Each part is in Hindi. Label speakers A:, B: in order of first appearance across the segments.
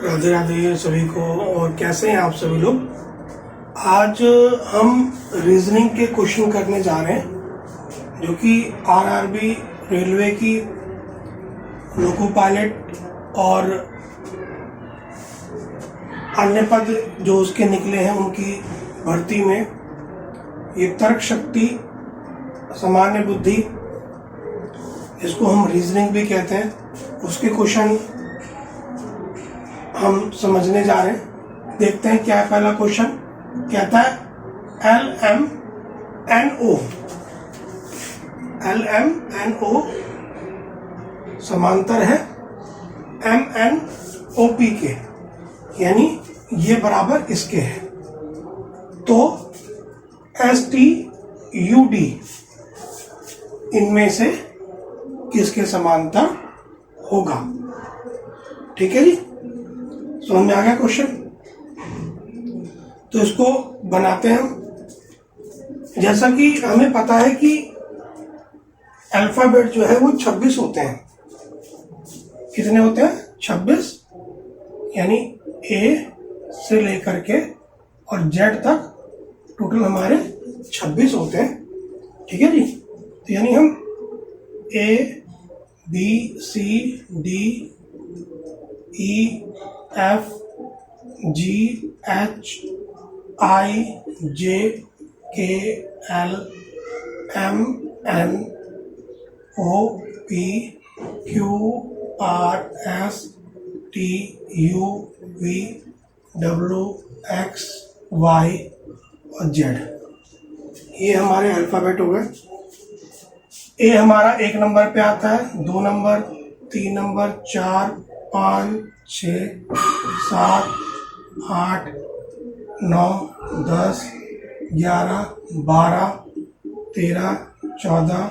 A: राधे राधे सभी को। और कैसे हैं आप सभी लोग। आज हम रीजनिंग के क्वेश्चन करने जा रहे हैं जो कि आरआरबी रेलवे की लोको पायलट और अन्य पद जो उसके निकले हैं उनकी भर्ती में ये तर्क शक्ति, सामान्य बुद्धि, इसको हम रीजनिंग भी कहते हैं, उसके क्वेश्चन हम समझने जा रहे हैं। देखते हैं क्या है। पहला क्वेश्चन कहता है LMNO समांतर है MNOP के, यानी ये बराबर इसके है। तो STUD इनमें से किसके समांतर होगा। ठीक है जी, समझ में आ गया क्वेश्चन। तो इसको बनाते हैं हम। जैसा कि हमें पता है कि अल्फाबेट जो है वो 26 होते हैं। कितने होते हैं? 26, यानी A से लेकर के और Z तक टोटल हमारे 26 होते हैं। ठीक है जी। तो यानी हम A B C D E F G H I J K L M N O P Q R S T U V W X Y और Z, ये हमारे अल्फाबेट हो गए। ए हमारा 1 नंबर पे आता है, 2 नंबर, 3 नंबर, 4, 5, 6, 7, 8, 9, 10, 11, 12, 13, 14,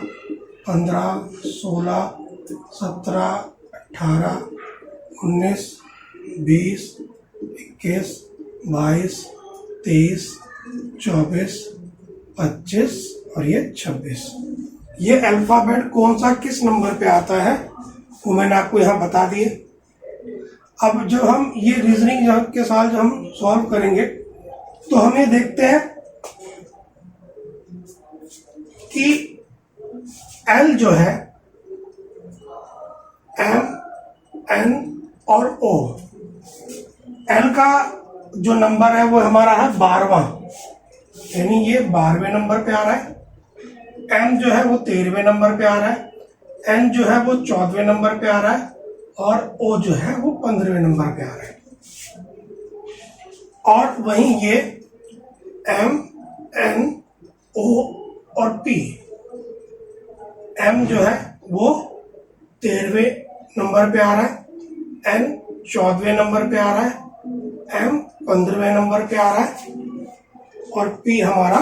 A: 15, 16, 17, 18, 19, 20, 21, 22, 23, 24, 25 और ये 26। ये अल्फाबेट कौन सा किस नंबर पे आता है वो मैंने आपको यहाँ बता दिए। अब जो हम ये रीजनिंग के साथ जो हम सॉल्व करेंगे तो हम ये देखते हैं कि L जो है M N और O, L का जो नंबर है वो हमारा है 12वां, यानी ये 12वें नंबर पे आ रहा है। M जो है वो 13वें नंबर पे आ रहा है। N जो है वो 14वें नंबर पे आ रहा है और O जो है वो 15वें नंबर पे आ रहा है। और वहीं ये M N O और P, M जो है वो 13वें नंबर पे आ रहा है, N 14वें नंबर पे आ रहा है, M 15वें नंबर पे आ रहा है और P हमारा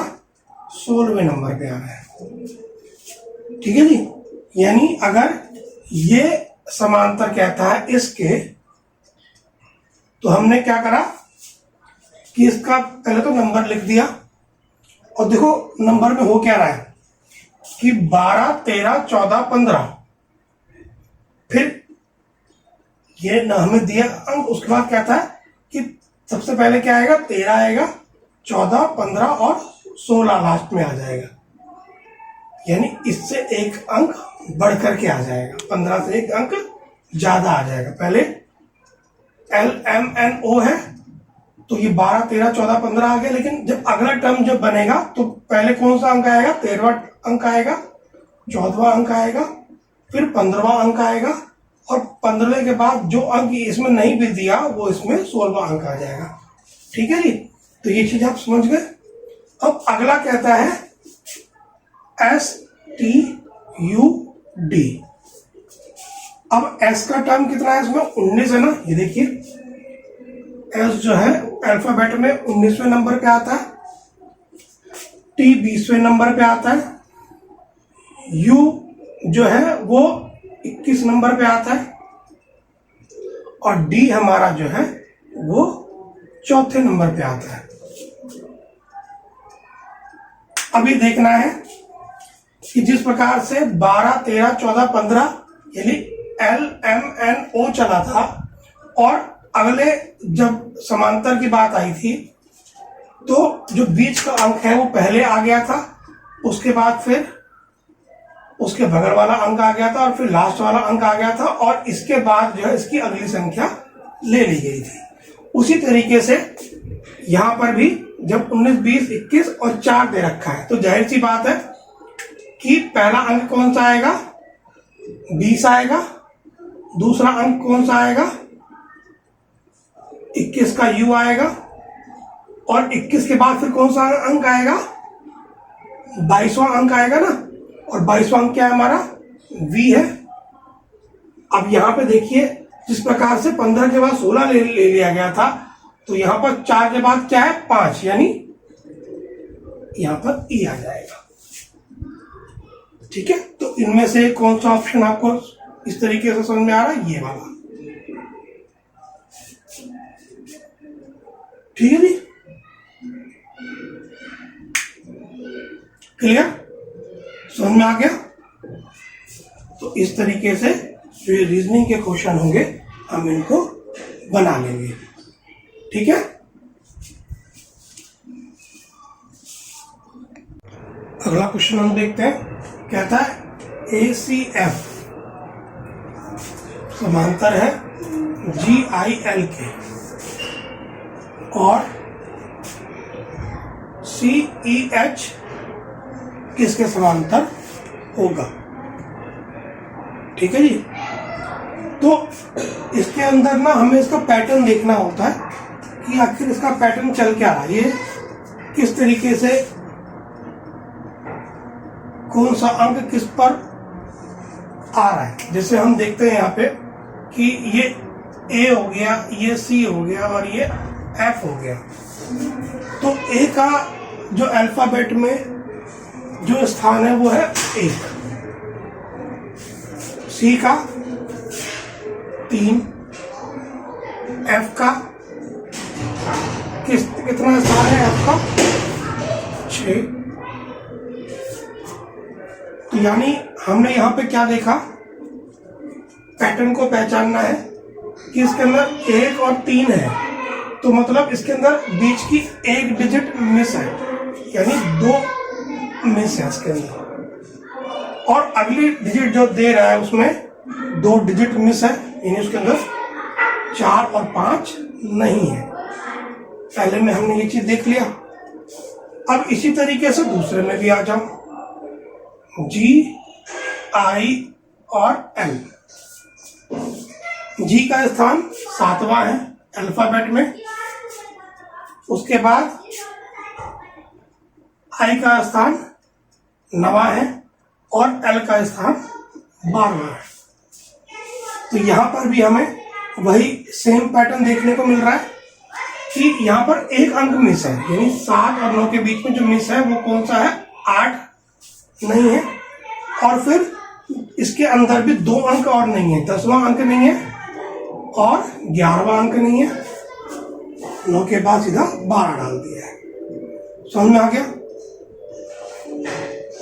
A: 16वें नंबर पे आ रहा है। ठीक है जी। यानी अगर ये समांतर कहता है इसके, तो हमने क्या करा कि इसका पहले तो नंबर लिख दिया और देखो नंबर में हो क्या रहा है कि 12, 13, 14, 15। फिर ये न हमें दिया अंक, उसके बाद कहता है कि सबसे पहले क्या आएगा? 13 आएगा, 14, 15 और 16 लास्ट में आ जाएगा। यानी इससे एक अंक बढ़ करके आ जाएगा, 15 से एक अंक ज्यादा आ जाएगा। पहले LMNO है तो ये 12, 13, 14, 15 आ गया, लेकिन जब अगला टर्म जब बनेगा तो पहले कौन सा अंक आएगा? 13वां अंक आएगा, 14वां अंक आएगा, फिर 15वां अंक आएगा और 15वें के बाद जो अंक इसमें नहीं भी दिया वो इसमें 16वां अंक आ जाएगा। ठीक है जी। तो ये चीज आप समझ गए। अब अगला कहता है STUD। अब S का टर्म कितना है इसमें? 19 है ना। ये देखिए S जो है अल्फाबेट में 19वें नंबर पे आता है, T 20वें नंबर पे आता है, U जो है वो 21 नंबर पे आता है और D हमारा जो है वो 4थे नंबर पे आता है। अभी देखना है कि जिस प्रकार से 12, 13, 14, 15 यानी LMNO चला था और अगले जब समांतर की बात आई थी तो जो बीच का अंक है वो पहले आ गया था, उसके बाद फिर उसके बगल वाला अंक आ गया था और फिर लास्ट वाला अंक आ गया था और इसके बाद जो है इसकी अगली संख्या ले ली गई थी। उसी तरीके से यहां पर भी जब 19, 20, 21 और 4 दे रखा है तो जाहिर सी बात है कि पहला अंक कौन सा आएगा, 20 आएगा। दूसरा अंक कौन सा आएगा, 21 का u आएगा। और 21 के बाद फिर कौन सा अंक आएगा, 22वां अंक आएगा ना। और 22वां अंक क्या है हमारा, v है। अब यहां पे देखिए जिस प्रकार से 15 के बाद 16 ले लिया गया था तो यहां पर 4 के बाद क्या है, 5, यानी यहां पर e आ जाएगा। ठीक है, तो इनमें से कौन सा ऑप्शन आपको इस तरीके से समझ में आ रहा है, ये वाला। ठीक है जी, क्लियर, समझ में आ गया। तो इस तरीके से जो ये रीजनिंग के क्वेश्चन होंगे हम इनको बना लेंगे। ठीक है, अगला क्वेश्चन हम देखते हैं। कहता है ACF समांतर है GIL के और CEH किसके समांतर होगा। ठीक है जी, तो इसके अंदर ना हमें इसका पैटर्न देखना होता है कि आखिर इसका पैटर्न चल क्या रहा है, ये किस तरीके से कौन सा अंक किस पर आ रहा है। जैसे हम देखते हैं यहाँ पे कि ये A हो गया, ये C हो गया और ये F हो गया। तो A का जो अल्फाबेट में जो स्थान है वो है 1, C का 3, F का कितना स्थान है, F का 6। तो यानी हमने यहां पे क्या देखा, पैटर्न को पहचानना है कि इसके अंदर 1 और 3 है तो मतलब इसके अंदर बीच की 1 डिजिट मिस है, यानी 2 मिस है इसके अंदर। और अगली डिजिट जो दे रहा है उसमें 2 डिजिट मिस है, यानी उसके अंदर 4 और 5 नहीं है। पहले में हमने ये चीज देख लिया। अब इसी तरीके से दूसरे में भी आ जाओ, G, I और L। G का स्थान 7वां है अल्फाबेट में, उसके बाद I का स्थान 9वां है और L का स्थान 12वां है। तो यहां पर भी हमें वही सेम पैटर्न देखने को मिल रहा है कि यहां पर एक अंक मिस है, यानी 7 और 9 के बीच में जो मिस है वो कौन सा है, 8 नहीं है। और फिर इसके अंदर भी 2 अंक और नहीं है, 10वां अंक नहीं है और 11वां अंक नहीं है। 9 के बाद सीधा 12 डाल दिया है। समझ में आ गया।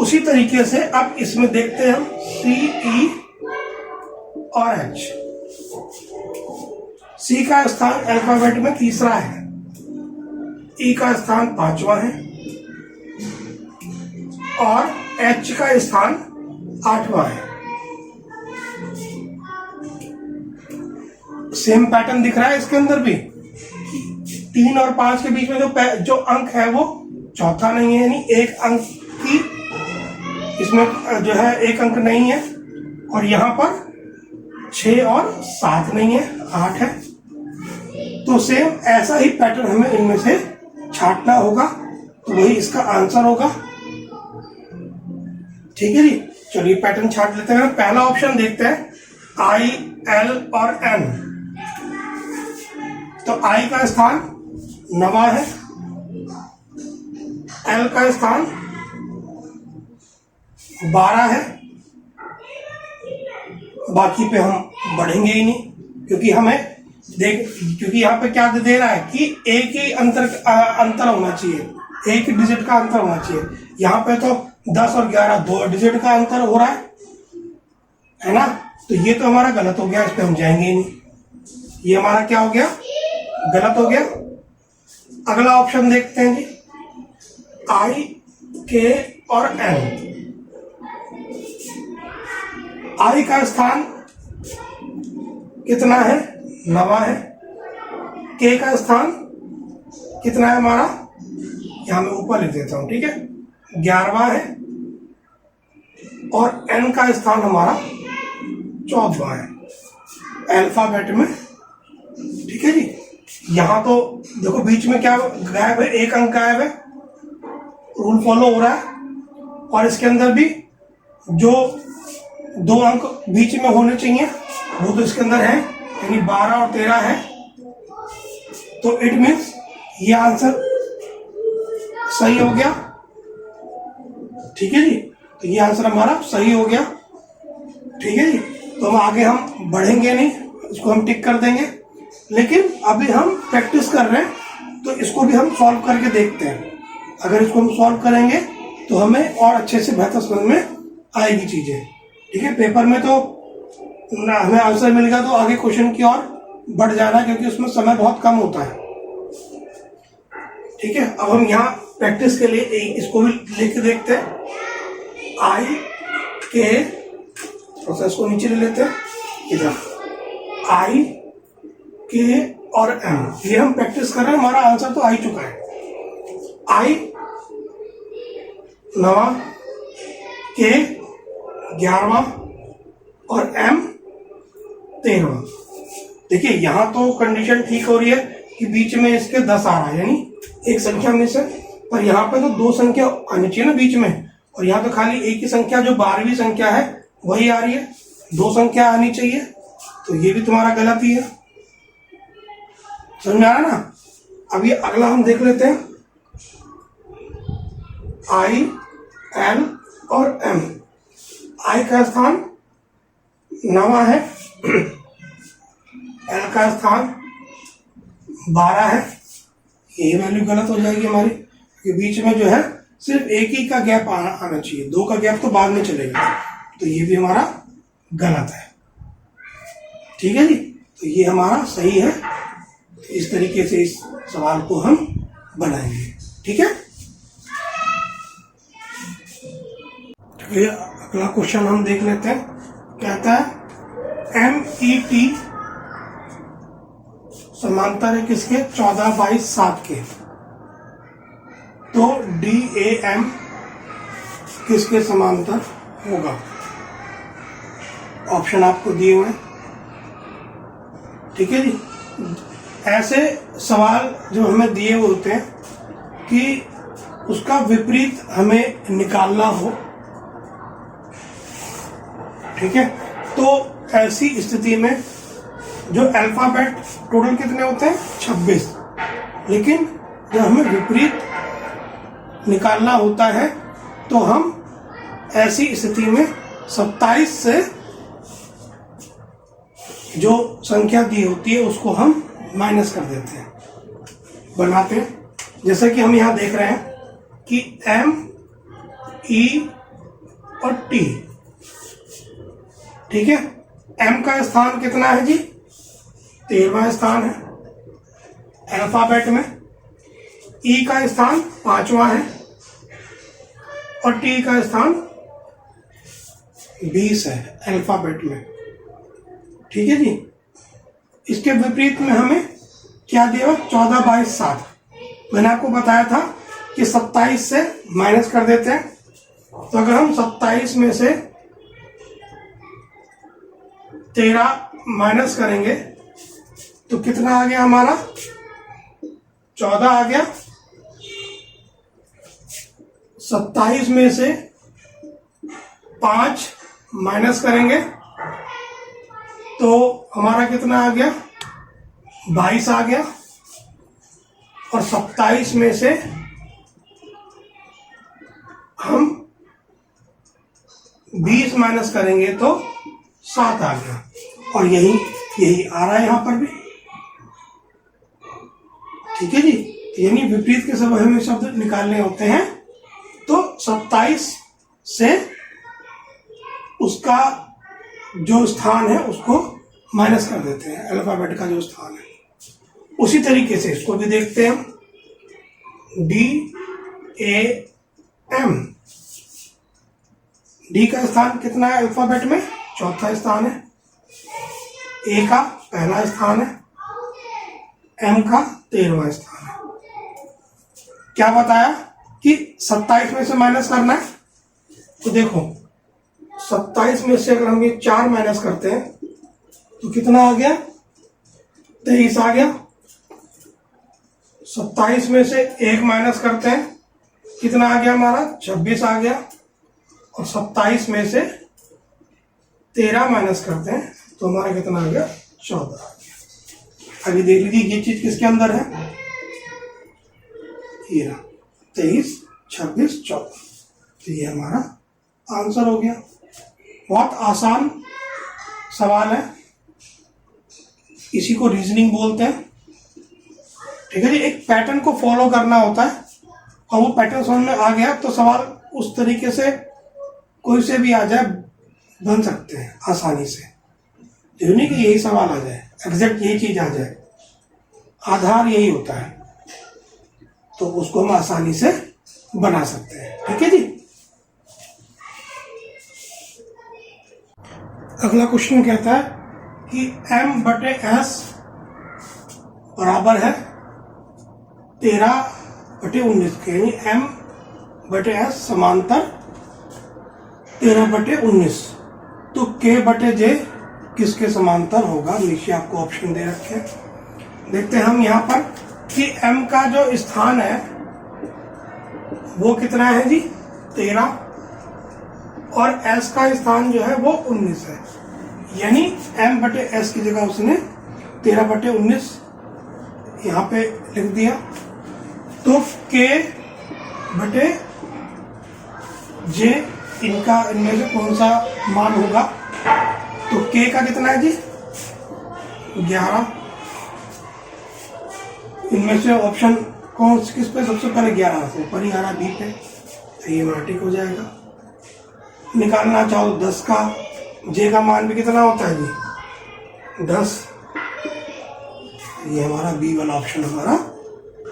A: उसी तरीके से अब इसमें देखते हैं हम C, E और H। C का स्थान अल्फाबेट में 3रा है, E का स्थान 5वां है और H का स्थान 8वां है। सेम पैटर्न दिख रहा है इसके अंदर भी, 3 और 5 के बीच में जो अंक है वो चौथा नहीं है, यानी एक अंक की इसमें जो है एक अंक नहीं है। और यहां पर 6 और 7 नहीं है, 8 है। तो सेम ऐसा ही पैटर्न हमें इनमें से छांटना होगा, तो वही इसका आंसर होगा। ठीक है जी, चलिए पैटर्न छांट लेते हैं। पहला ऑप्शन देखते हैं, I, L और N। तो I का स्थान 9वां है, L का स्थान 12 है। बाकी पे हम बढ़ेंगे ही नहीं, क्योंकि क्योंकि यहाँ पे क्या दे रहा है कि एक ही अंतर होना चाहिए, एक ही डिजिट का अंतर होना चाहिए। यहाँ पे तो 10 और 11 2 डिजिट का अंतर हो रहा है ना। तो ये तो हमारा गलत हो गया, इस पे हम जाएंगे ही नहीं। ये हमारा क्या हो गया, गलत हो गया। अगला ऑप्शन देखते हैं जी, आई, के और एम। आई का स्थान कितना है, 9 है। के का स्थान कितना है हमारा, यहां मैं ऊपर लिख देता हूं, ठीक है, 11वां है। और एन का स्थान हमारा 14वां है अल्फाबेट में, ठीक है जी। यहां तो देखो बीच में क्या गायब है, एक अंक गायब है, रूल फॉलो हो रहा है। और इसके अंदर भी जो 2 अंक बीच में होने चाहिए वो तो इसके अंदर है, यानी 12 और 13 है। तो इट मीन्स ये आंसर सही हो गया, ठीक है जी। तो ये आंसर हमारा सही हो गया, ठीक है जी। तो हम आगे हम बढ़ेंगे नहीं, इसको हम टिक कर देंगे। लेकिन अभी हम प्रैक्टिस कर रहे हैं, तो इसको भी हम सॉल्व करके देखते हैं। अगर इसको हम सॉल्व करेंगे तो हमें और अच्छे से बेहतर समझ में आएगी चीजें, ठीक है। पेपर में तो हमें आंसर मिल गया तो आगे क्वेश्चन की ओर बढ़ जाना, क्योंकि उसमें समय बहुत कम होता है, ठीक है। अब हम यहाँ प्रैक्टिस के लिए इसको भी लिख के देखते हैं। आई, के, थोड़ा इसको नीचे ले लेते हैं इधर, आई, के और एम। ये हम प्रैक्टिस कर रहे हैं, हमारा आंसर तो आ ही चुका है। आई 9वां, के 11वां और एम 13वां। देखिए यहां तो कंडीशन ठीक हो रही है कि बीच में इसके 10 आ रहा है, यानी एक संख्या में से, पर यहाँ पे तो 2 संख्या आनी चाहिए ना बीच में, और यहाँ तो खाली एक ही संख्या जो 12वीं संख्या है वही आ रही है, 2 संख्या आनी चाहिए। तो ये भी तुम्हारा गलत ही है, समझ में आ रहा ना। अब ये अगला हम देख लेते हैं, आई, एल और एम। आई का स्थान 9वां है, एल का स्थान 12 है। यही वैल्यू गलत हो जाएगी हमारी, क्योंकि बीच में जो है सिर्फ एक ही का गैप आना चाहिए, 2 का गैप तो बाद में चलेगा। तो ये भी हमारा गलत है, ठीक है जी। तो ये हमारा सही है। तो इस तरीके से इस सवाल को हम बनाएंगे, ठीक है। चलिए अगला क्वेश्चन हम देख लेते हैं। कहता है MET समांतर है किसके, 14, 22, 7 के। तो DAM किसके समांतर होगा। ऑप्शन आपको दिए हुए हैं, ठीक है जी। ऐसे सवाल जो हमें दिए हुए होते हैं कि उसका विपरीत हमें निकालना हो, ठीक है। तो ऐसी स्थिति में जो अल्फाबेट टोटल कितने होते हैं, 26, लेकिन जब हमें विपरीत निकालना होता है तो हम ऐसी स्थिति में 27 से जो संख्या दी होती है उसको हम माइनस कर देते हैं, बनाते हैं। जैसे कि हम यहां देख रहे हैं कि M, E और T, ठीक है। M का स्थान कितना है जी, 13वां स्थान है अल्फाबेट में। E का स्थान 5वां है और T का स्थान 20 है अल्फाबेट में, ठीक है जी। इसके विपरीत में हमें क्या दिया, 14, 22, 7। मैंने आपको बताया था कि 27 से माइनस कर देते हैं। तो अगर हम 27 में से 13 माइनस करेंगे तो कितना आ गया हमारा, 14 आ गया। 27 में से 5 माइनस करेंगे तो हमारा कितना आ गया, 22 आ गया। और 27 में से हम 20 माइनस करेंगे तो 7 आ गया। और यही आ रहा है यहां पर भी, ठीक है जी। यानी विपरीत के सब हमें शब्द निकालने होते हैं। तो 27 से उसका जो स्थान है उसको माइनस कर देते हैं अल्फाबेट का जो स्थान है। उसी तरीके से इसको भी देखते हैं हम, DAM, डी का स्थान कितना है अल्फाबेट में, चौथा स्थान है, ए का पहला स्थान है, एम का 13वां स्थान है। क्या बताया कि 27 में से माइनस करना है, तो देखो 27 में से अगर हम ये 4 माइनस करते हैं तो कितना आ गया, 23 आ गया। 27 में से 1 माइनस करते हैं, कितना आ गया हमारा, 26 आ गया। और 27 में से 13 माइनस करते हैं तो हमारा कितना आ गया, 14 आ गया। अभी देख लीजिए ये चीज किसके अंदर है, ये 23, 26, 14, तो ये हमारा आंसर हो गया। बहुत आसान सवाल है, इसी को रीजनिंग बोलते हैं। ठीक है जी, एक पैटर्न को फॉलो करना होता है और वो पैटर्न समझ में आ गया तो सवाल उस तरीके से कोई से भी आ जाए, बन सकते हैं आसानी से। जरूरी नहीं कि यही सवाल आ जाए, एग्जैक्ट यही चीज आ जाए, आधार यही होता है, तो उसको हम आसानी से बना सकते हैं। ठीक है जी। अगला क्वेश्चन कहता है कि M/S बराबर है 13/19 के, यानी M/S समांतर 13/19, तो K/J किसके समांतर होगा। नीचे आपको ऑप्शन दे रखे हैं, देखते हैं हम यहाँ पर कि M का जो स्थान है वो कितना है जी, 13, और S का स्थान जो है वो 19 है, यानी M/S की जगह उसने 13/19 यहाँ पे लिख दिया। तो K/J इनका, इनमें से कौन सा मान होगा, तो K का कितना है जी, 11। इनमें से ऑप्शन कौन किस पे सबसे पहले, 11 से ऊपर ही आ रहा, बी पे, तो ये हमारा ठीक हो जाएगा। निकालना चाहो 10 का, J का मान भी कितना होता है जी, 10, ये हमारा बी वाला ऑप्शन हमारा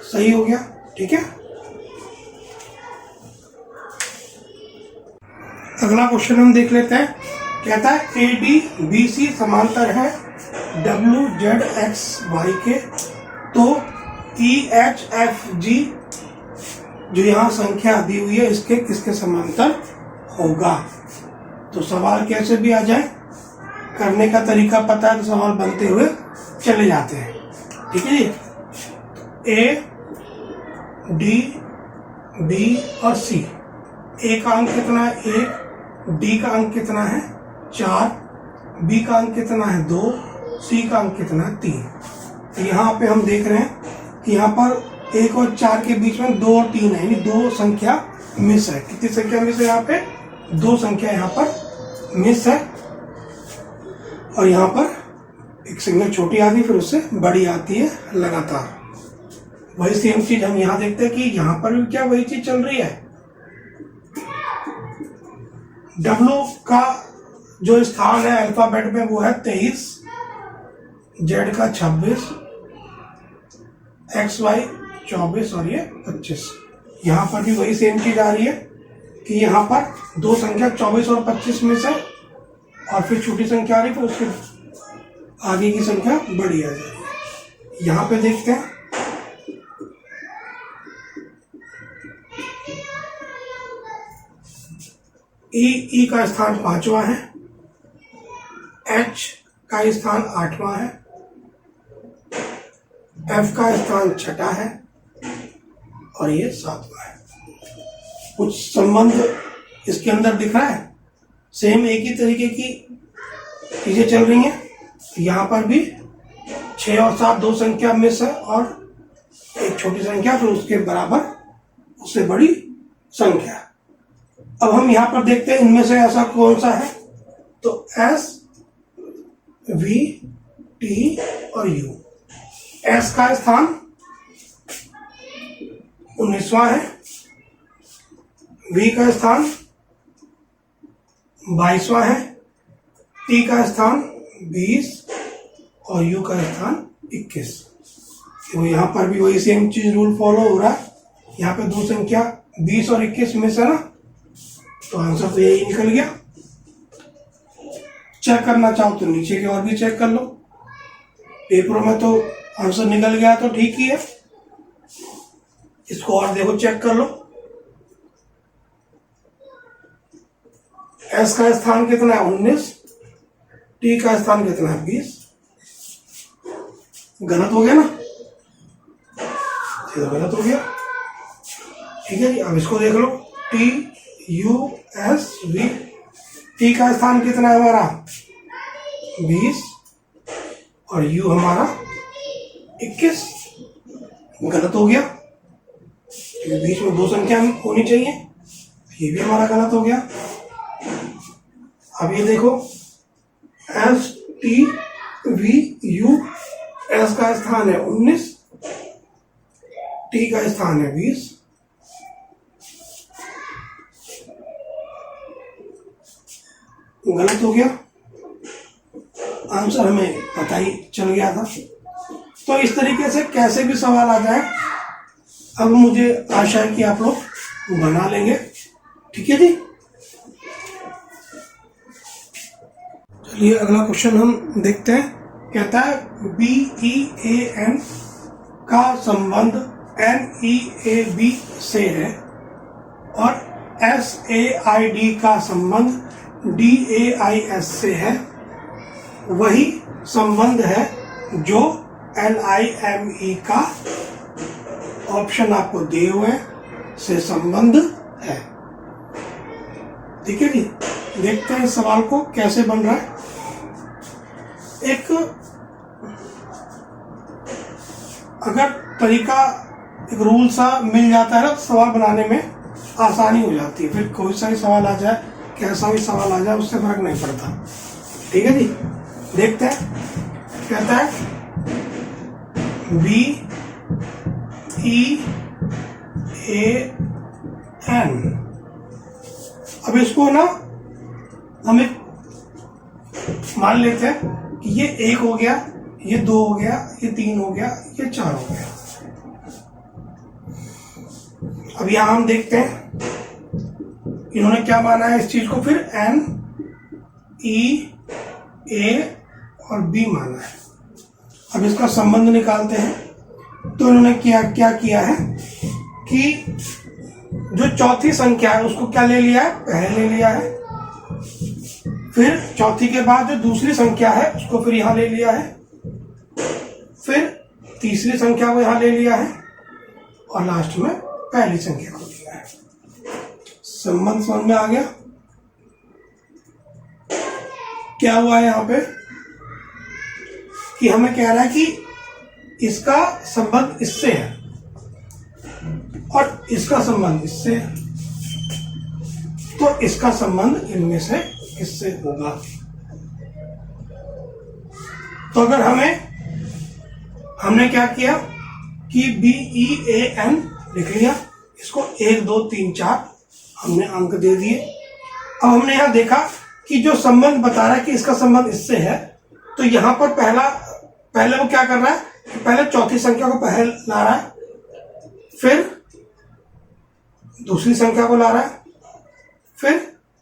A: सही हो गया। ठीक है। अगला क्वेश्चन हम देख लेते हैं, कहता है ADBC समांतर है WZXY के, तो EHFG जो यहाँ संख्या दी हुई है इसके किसके समांतर होगा। तो सवाल कैसे भी आ जाए, करने का तरीका पता है तो सवाल बनते हुए चले जाते हैं। ठीक है जी। A, D, B और C, A का अंक कितना है 1, D का अंक कितना है 4, B का अंक कितना है 2, C का अंक कितना है 3। तो यहाँ पे हम देख रहे हैं कि यहाँ पर 1 और 4 के बीच में 2 और 3 है, यानी 2 संख्या मिस है। कितनी संख्या मिस है यहाँ पे, 2 संख्या यहाँ पर मिस है। और यहाँ पर एक संख्या छोटी आती है, फिर उससे बड़ी आती है लगातार। वही सेम चीज हम यहाँ देखते हैं कि यहाँ पर भी क्या वही चीज चल रही है। W का जो स्थान है अल्फाबेट में वो है 23, Z का 26, XY 24 और ये 25। यहाँ पर भी वही सेम चीज आ रही है कि यहाँ पर 2 संख्या 24 और 25 में से, और फिर छोटी संख्या आ रही है, फिर उसके आगे की संख्या बड़ी आ जाएगी। यहाँ पे देखते हैं ई का स्थान 5वां है, H का स्थान 8वां है, F का स्थान 6ठा है और ये 7वां है। कुछ संबंध इसके अंदर दिख रहा है, सेम एक ही तरीके की चीजें चल रही हैं। यहाँ पर भी 6 और 7 2 संख्या मिस है, और एक छोटी संख्या फिर उसके बराबर उससे बड़ी संख्या। अब हम यहाँ पर देखते हैं इनमें से ऐसा कौन सा है, तो S, V, T और U। S का स्थान 19वां है, V का स्थान 22वां है, T का स्थान 20 और u का स्थान 21। तो यहाँ पर भी वही सेम चीज रूल फॉलो हो रहा है। यहाँ पे दो संख्या 20 और 21 में से ना, तो आंसर तो यही निकल गया। चेक करना चाहो तो नीचे के और भी चेक कर लो, पेपरों में तो आंसर निकल गया तो ठीक ही है। इसको और देखो, चेक कर लो। एस का स्थान कितना है 19, टी का स्थान कितना है 20। गलत हो गया ना, ये तो गलत हो गया। ठीक है जी, अब इसको देख लो, T U S V, T का स्थान कितना है हमारा 20 और यू हमारा 21। गलत हो गया, क्योंकि बीच में दो संख्या होनी चाहिए, ये भी हमारा गलत हो गया। अब ये देखो, S T V you, S का स्थान है 19, टी का स्थान है 20। गलत हो गया, आंसर हमें पता ही चल गया था। तो इस तरीके से कैसे भी सवाल आ जाए, अब मुझे आशा है कि आप लोग बना लेंगे। ठीक है जी, चलिए अगला क्वेश्चन हम देखते हैं। कहता है BEAN का संबंध NEAB से है और SAID का संबंध DAIS से है। वही संबंध है जो LIME का ऑप्शन आपको दिए हुए से संबंध है। ठीक है जी, देखते हैं इस सवाल को कैसे बन रहा है। एक अगर तरीका, एक रूल सा मिल जाता है ना, सवाल बनाने में आसानी हो जाती है। फिर कोई सा ही सवाल आ जाए, कैसा भी सवाल आ जाए, उससे फर्क नहीं पड़ता। ठीक है जी, देखते हैं। कहता है BEAN, अब इसको ना हम एक मान लेते हैं कि ये 1 हो गया, ये 2 हो गया, ये 3 हो गया, ये 4 हो गया। अब यहां हम देखते हैं इन्होंने क्या माना है इस चीज को, फिर N E A और B माना है। अब इसका संबंध निकालते हैं। तो इन्होंने क्या किया है कि जो चौथी संख्या है उसको क्या ले लिया है, पहले ले लिया है। फिर चौथी के बाद जो दूसरी संख्या है उसको फिर यहां ले लिया है। फिर तीसरी संख्या को यहां ले लिया है और लास्ट में पहली संख्या को लिया है। संबंध समझ में आ गया? क्या हुआ है यहां पे कि हमें कह रहा है कि इसका संबंध इससे है और इसका संबंध इससे है, तो इसका संबंध इनमें से इससे होगा। तो अगर हमने क्या किया कि BEAN लिख लिया, इसको 1 2 3 4 हमने अंक दे दिए। अब हमने यहां देखा कि जो संबंध बता रहा है कि इसका संबंध इससे है, तो यहां पर पहले वो क्या कर रहा है कि पहले चौथी संख्या को पहले ला रहा है, फिर दूसरी संख्या को ला रहा है, फिर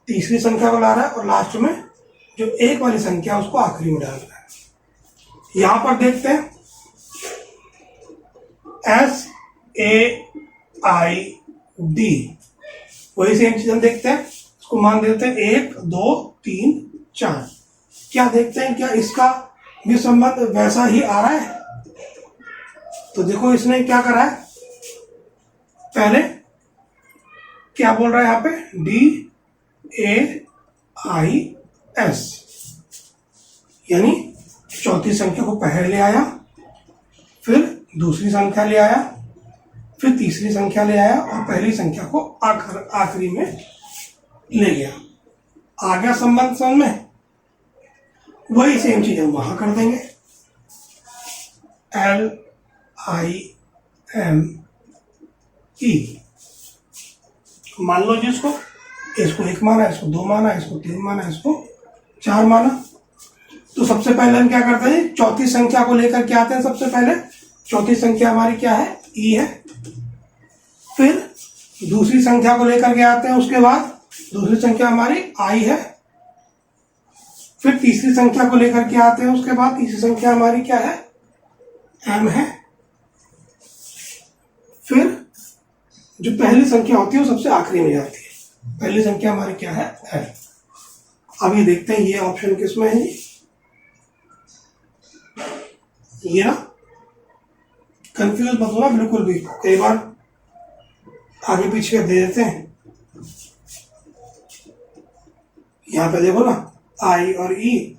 A: तीसरी संख्या को ला रहा है और लास्ट में जो 1 वाली संख्या उसको आखिरी में डाल रहा है। यहां पर देखते हैं SAID, वही सेम चीज हम देखते हैं। इसको मान देते हैं 1 2 3 4। क्या देखते हैं, क्या इसका भी संबंध वैसा ही आ रहा है? तो देखो इसने क्या करा है, पहले क्या बोल रहा है यहाँ पे DAIS, यानी चौथी संख्या को पहले ले आया, फिर दूसरी संख्या ले आया, फिर तीसरी संख्या ले आया और पहली संख्या को आखिरी में ले गया। आ गया संबंध समझ में? वही सेम चीज हम वहां कर देंगे। LIME, मान लो जी इसको 1 माना, इसको 2 माना, इसको 3 माना, इसको 4 माना। तो सबसे पहले हम क्या करते हैं, चौथी संख्या को लेकर के आते हैं। सबसे पहले चौथी संख्या हमारी क्या है, ई है। फिर दूसरी संख्या को लेकर के आते हैं, उसके बाद दूसरी संख्या हमारी आई है। फिर तीसरी संख्या को लेकर के आते हैं, उसके बाद तीसरी संख्या हमारी क्या है, एम है। फिर जो पहली संख्या होती है वो सबसे आखिरी में जाती है। पहली संख्या हमारी क्या है, एल। अब ये देखते हैं ये ऑप्शन किसमें है, ये ना, कंफ्यूज मत होना बिल्कुल भी, कई बार आगे पीछे दे देते हैं। यहाँ पे देखो ना, आई और ई,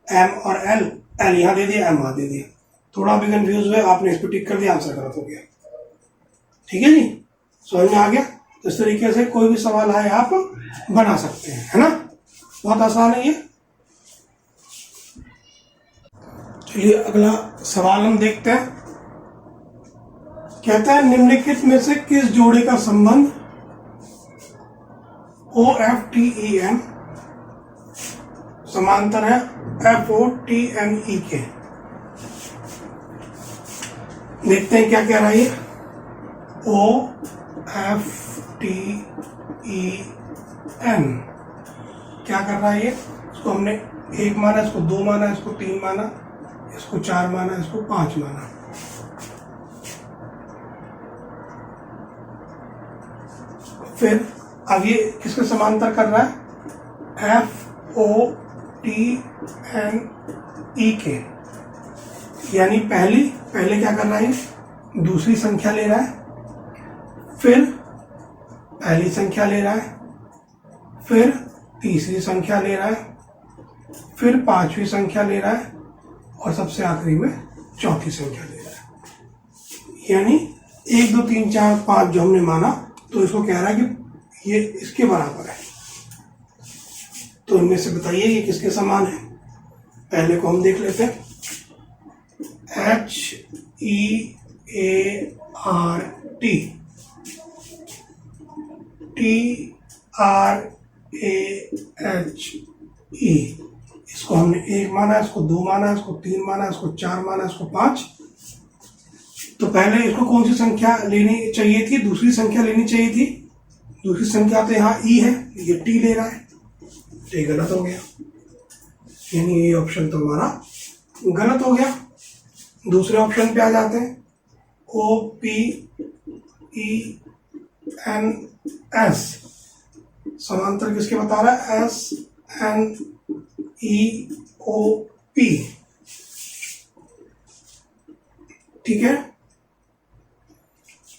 A: एम और एल, एल यहाँ दे दिया, एम वहां दे दिया। थोड़ा भी कंफ्यूज हुए, आपने इसको टिक कर दिया, आंसर गलत हो गया। ठीक है जी, समझ में आ गया। तो इस तरीके से कोई भी सवाल आए आप बना सकते हैं, है ना, बहुत आसान है ये। चलिए अगला सवाल हम देखते हैं। कहता है निम्नलिखित में से किस जोड़े का संबंध OFTEN समांतर है FOTNE के। देखते हैं क्या कह रहा है ये, OFTEN क्या कर रहा है ये, इसको हमने 1 माना, इसको 2 माना, इसको 3 माना, इसको 4 माना, इसको 5 माना। फिर अब ये किसके समांतर कर रहा है, FOTNE के। यानी पहले क्या कर रहा है, दूसरी संख्या ले रहा है, फिर पहली संख्या ले रहा है, फिर तीसरी संख्या ले रहा है, फिर पांचवी संख्या ले रहा है, और सबसे आखिरी में चौथी संख्या ले रहा है। यानी 1 2 3 4 5 जो हमने माना, तो इसको कह रहा है कि ये इसके बराबर है। तो इनमें से बताइए ये किसके समान है। पहले को हम देख लेते हैं, HEART, TRAHE, इसको हमने 1 माना, इसको 2 माना, इसको 3 माना, इसको 4 माना, इसको 5। तो पहले इसको कौन सी संख्या लेनी चाहिए थी, दूसरी संख्या लेनी चाहिए थी। दूसरी संख्या तो यहाँ ई है, ये टी ले रहा है, तो ये गलत हो गया। यानी ये ऑप्शन तो हमारा गलत हो गया। दूसरे ऑप्शन पे आ जाते हैं, OPENS समांतर किसके बता रहा है, SNEOP। ठीक है,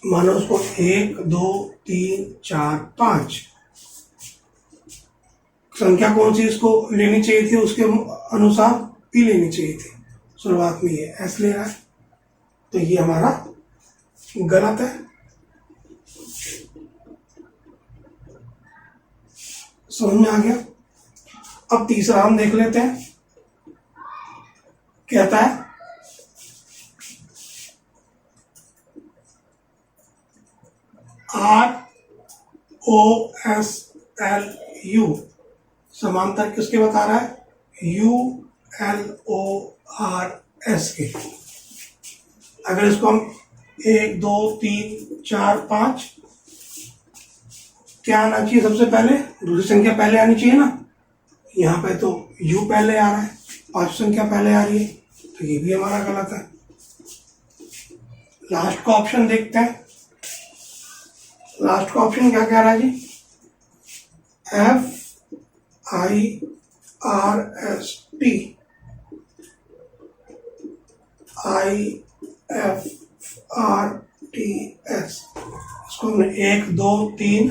A: मानो उसको 1 2 3 4 5 संख्या कौन सी इसको लेनी चाहिए थी, उसके अनुसार पी लेनी चाहिए थी। शुरुआत में ये एस ले रहा है, तो ये हमारा गलत है। समझ में आ गया। अब तीसरा हम देख लेते हैं, कहता है ROSLU समांतर किसके बता रहा है, ULORS के। अगर इसको हम 1 2 3 4 5 क्या आना चाहिए, सबसे पहले दूसरी संख्या पहले आनी चाहिए ना। यहाँ पे तो U पहले आ रहा है, 5 संख्या पहले आ रही है, तो ये भी हमारा गलत है। लास्ट का ऑप्शन देखते हैं। लास्ट का ऑप्शन क्या कह रहा है जी, FIRST इसको हमने 1 2 3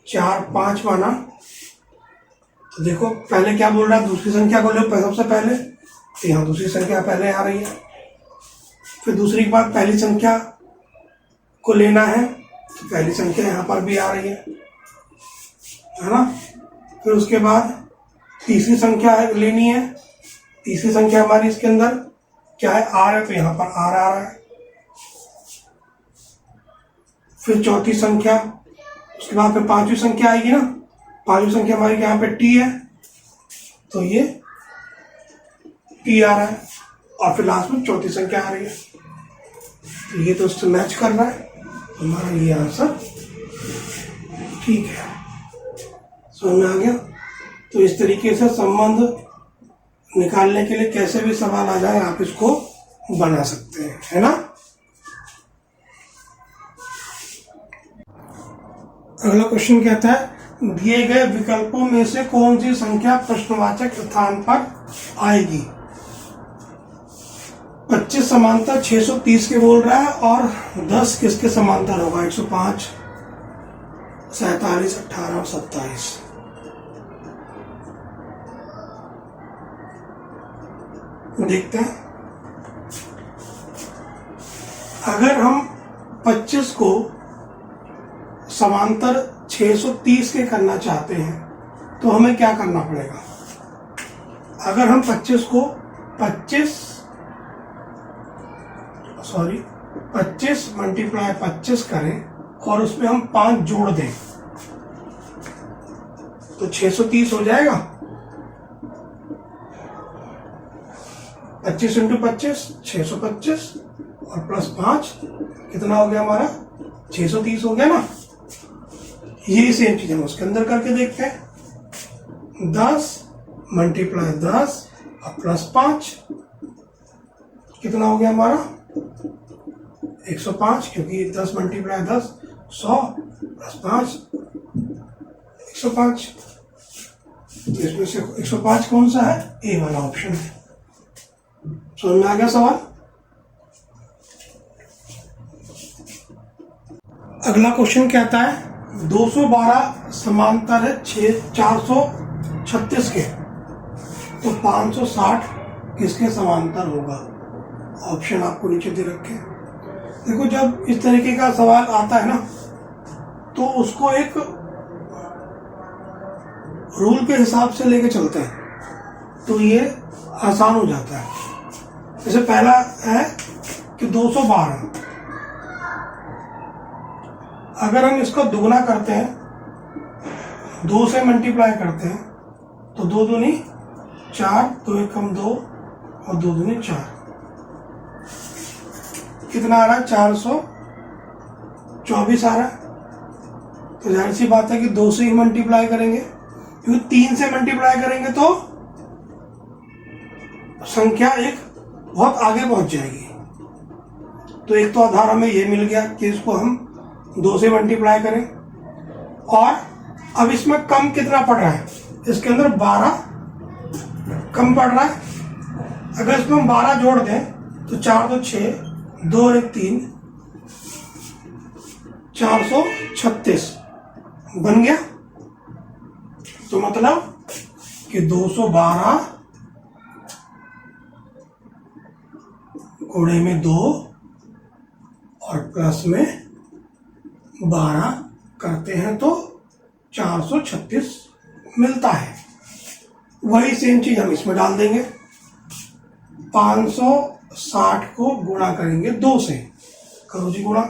A: 4 5 माना। तो देखो पहले क्या बोल रहा है, दूसरी संख्या को लो सबसे पहले, तो यहाँ दूसरी संख्या पहले आ रही है। फिर दूसरी के बाद पहली संख्या को लेना है, तो पहली संख्या यहाँ पर भी आ रही है ना। फिर उसके बाद तीसरी संख्या लेनी है, तीसरी संख्या हमारी इसके अंदर क्या है, आर है, तो यहाँ पर आर आ रहा है। फिर चौथी संख्या, उसके बाद फिर पांचवी संख्या आएगी ना, पांचवी संख्या हमारी यहाँ पे टी है, तो ये टी आ रहा है और फिर लास्ट में चौथी संख्या आ रही है, तो ये तो उससे मैच कर रहा है, हमारा ये आंसर ठीक है। समझ में आ गया। तो इस तरीके से संबंध निकालने के लिए कैसे भी सवाल आ जाए आप इसको बना सकते हैं, है ना। अगला क्वेश्चन कहता है दिए गए विकल्पों में से कौन सी संख्या प्रश्नवाचक स्थान पर आएगी। 25 समांतर 630 के बोल रहा है और 10 किसके समांतर होगा, 105, 47, 18 और 27। देखते हैं। अगर हम 25 को समांतर 630 के करना चाहते हैं तो हमें क्या करना पड़ेगा। अगर हम 25 को 25 मल्टीप्लाई 25 करें और उसमें हम 5 जोड़ दें तो 630 हो जाएगा। 25 इंटू 25 625 और प्लस 5 कितना हो गया हमारा 630 हो गया ना। ये सेम चीज हम उसके अंदर करके देखते हैं। 10 मल्टीप्लाई 10 और प्लस 5 कितना हो गया हमारा 105, क्योंकि 10 मल्टीप्लाई 10 100 प्लस 5 105। तो इसमें से 105 कौन सा है, ए वाला ऑप्शन है। समझ में आ गया सवाल। अगला क्वेश्चन कहता है 212 समांतर है 436 के, तो 560 किसके समांतर होगा। ऑप्शन आपको नीचे दे रखे हैं। देखो जब इस तरीके का सवाल आता है ना तो उसको एक रूल के हिसाब से लेके चलते हैं तो ये आसान हो जाता है। जैसे पहला है कि 212, अगर हम इसको दुगना करते हैं 2 से मल्टीप्लाई करते हैं तो 2 दूनी 4, 2 एकम 2 और 2 दूनी 4, कितना आ रहा है 424 आ रहा है। तो जाहिर सी बात है कि 2 से ही मल्टीप्लाई करेंगे, क्योंकि 3 से मल्टीप्लाई करेंगे तो संख्या एक बहुत आगे पहुंच जाएगी। तो एक तो आधार हमें ये मिल गया कि इसको हम 2 से मल्टीप्लाई करें, और अब इसमें कम कितना पड़ रहा है, इसके अंदर 12 कम पड़ रहा है। अगर इसमें हम 12 जोड़ दें तो 4 तो 6, 2 और 1 3, 436 बन गया। तो मतलब कि 212 गुणे में 2 और प्लस में 12 करते हैं तो 436 मिलता है। वही सेम चीज हम इसमें डाल देंगे। 560 को गुणा करेंगे 2 से, करो जी गुणा।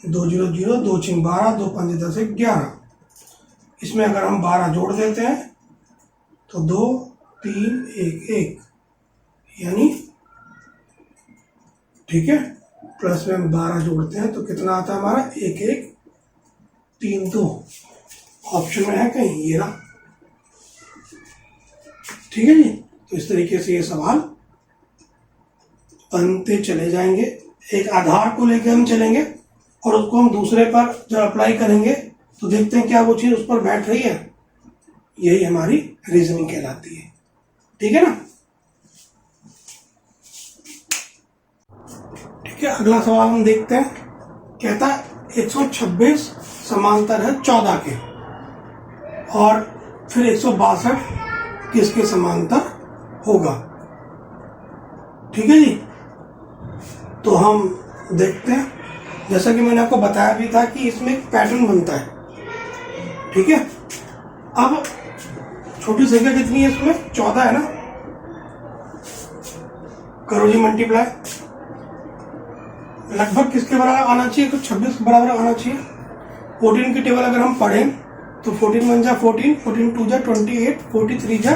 A: 2 0 0, 2 6 12, 2 5 10 11। इसमें अगर हम 12 जोड़ देते हैं तो 2 3 1 1, यानी ठीक है, प्लस में हम 12 जोड़ते हैं तो कितना आता है हमारा 1 1 3 2। ऑप्शन में है कहीं ये रहा। ठीक है जी। तो इस तरीके से ये सवाल बनते चले जाएंगे। एक आधार को लेकर हम चलेंगे और उसको हम दूसरे पर जब अप्लाई करेंगे तो देखते हैं क्या वो चीज उस पर बैठ रही है। यही हमारी रीजनिंग कहलाती है। ठीक है ना। ठीक है, अगला सवाल हम देखते हैं। कहता है 126 समांतर है 14 के, और फिर 162 किसके समांतर होगा। ठीक है जी। तो हम देखते हैं, जैसा कि मैंने आपको बताया भी था कि इसमें एक पैटर्न बनता है। ठीक है। अब छोटी संख्या कितनी है इसमें, 14 है ना। करो जी मल्टीप्लाई। लगभग किसके बराबर आना चाहिए, तो 26 के बराबर आना चाहिए। 14 की टेबल अगर हम पढ़ें तो 14 1 जा 14, 14 2 जा 28, 43 जा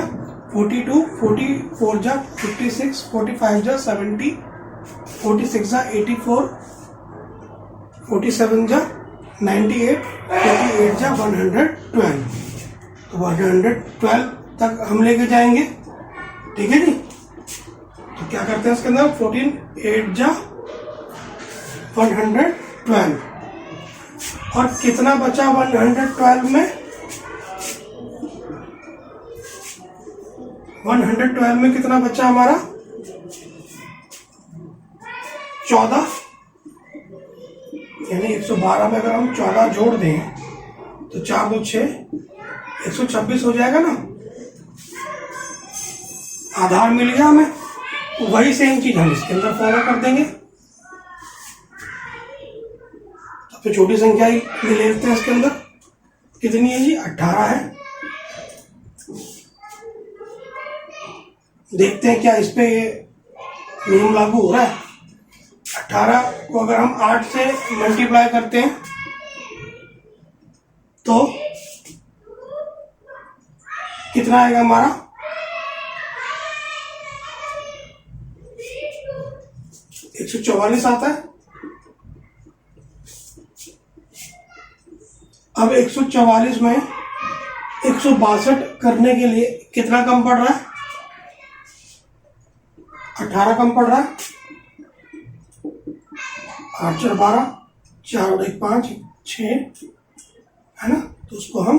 A: 42, 44 जा 56, 45 जा 70, 46 जा 84, 47 जा 98, 48 जा 112। तो 112 तक हम लेके जाएंगे, ठीक है जी। तो क्या करते हैं इसके अंदर, 14 8 जा 112, और कितना बचा 112 में, 112 में कितना बचा हमारा, 14, यानी 112 में अगर हम 14 जोड़ दें तो 4 2 6 126 हो जाएगा ना। आधार मिल गया हमें, वही सेम चीज हम इसके अंदर फॉलो कर देंगे। सबसे छोटी संख्या ही ले लेते हैं इसके अंदर, कितनी है जी, 18 है। देखते हैं क्या इस पे ये नियम लागू हो रहा है। 18 को अगर हम 8 से मल्टीप्लाई करते हैं तो कितना आएगा हमारा, 144 आता है। अब 144 में 162 करने के लिए कितना कम पड़ रहा है, 18 कम पड़ रहा है। 8 4 12, 4 और 1 5 6 है ना। तो उसको हम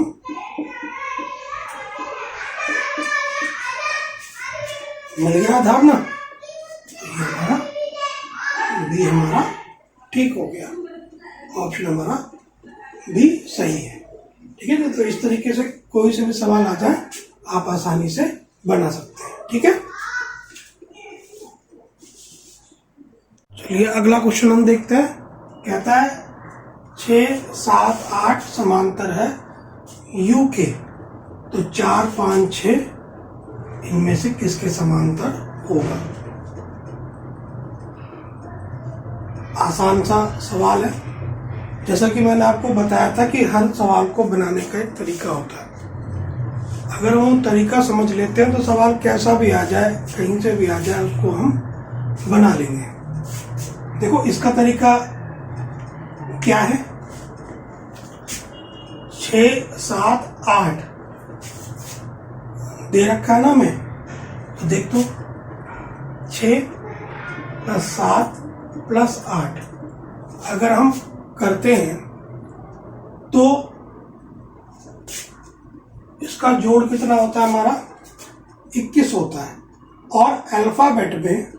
A: मिल गया आधार ना, तो ये हमारा बी हमारा ठीक हो गया, ऑप्शन हमारा भी सही है, ठीक है। तो इस तरीके से कोई से भी सवाल आ जाए आप आसानी से बना सकते हैं, ठीक है। चलिए अगला क्वेश्चन हम देखते हैं। कहता है 6 7 8 समांतर है यू के, तो 4 5 6 इनमें से किसके समांतर होगा। आसान सा सवाल है। जैसा कि मैंने आपको बताया था कि हर सवाल को बनाने का एक तरीका होता है। अगर हम तरीका समझ लेते हैं तो सवाल कैसा भी आ जाए, कहीं से भी आ जाए, उसको हम बना लेंगे। देखो इसका तरीका क्या है, 6 7 8 दे रखा है ना हमें, तो देख तो 6 + 7 + 8 अगर हम करते हैं तो इसका जोड़ कितना होता है हमारा, 21 होता है। और अल्फाबेट में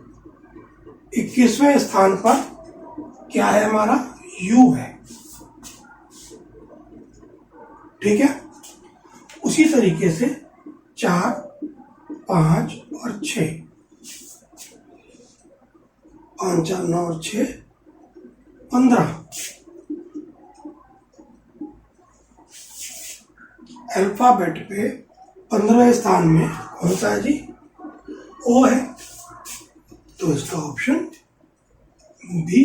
A: 21वें स्थान पर क्या है हमारा, यू है, ठीक है। उसी तरीके से 4 5 और 6, 5 4 9 और 6 15। अल्फाबेट पे 15वें स्थान में कौन सा है जी, ओ है। तो इसका ऑप्शन बी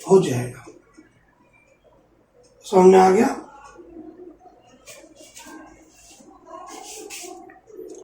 A: हो जाएगा। समझ में आ गया।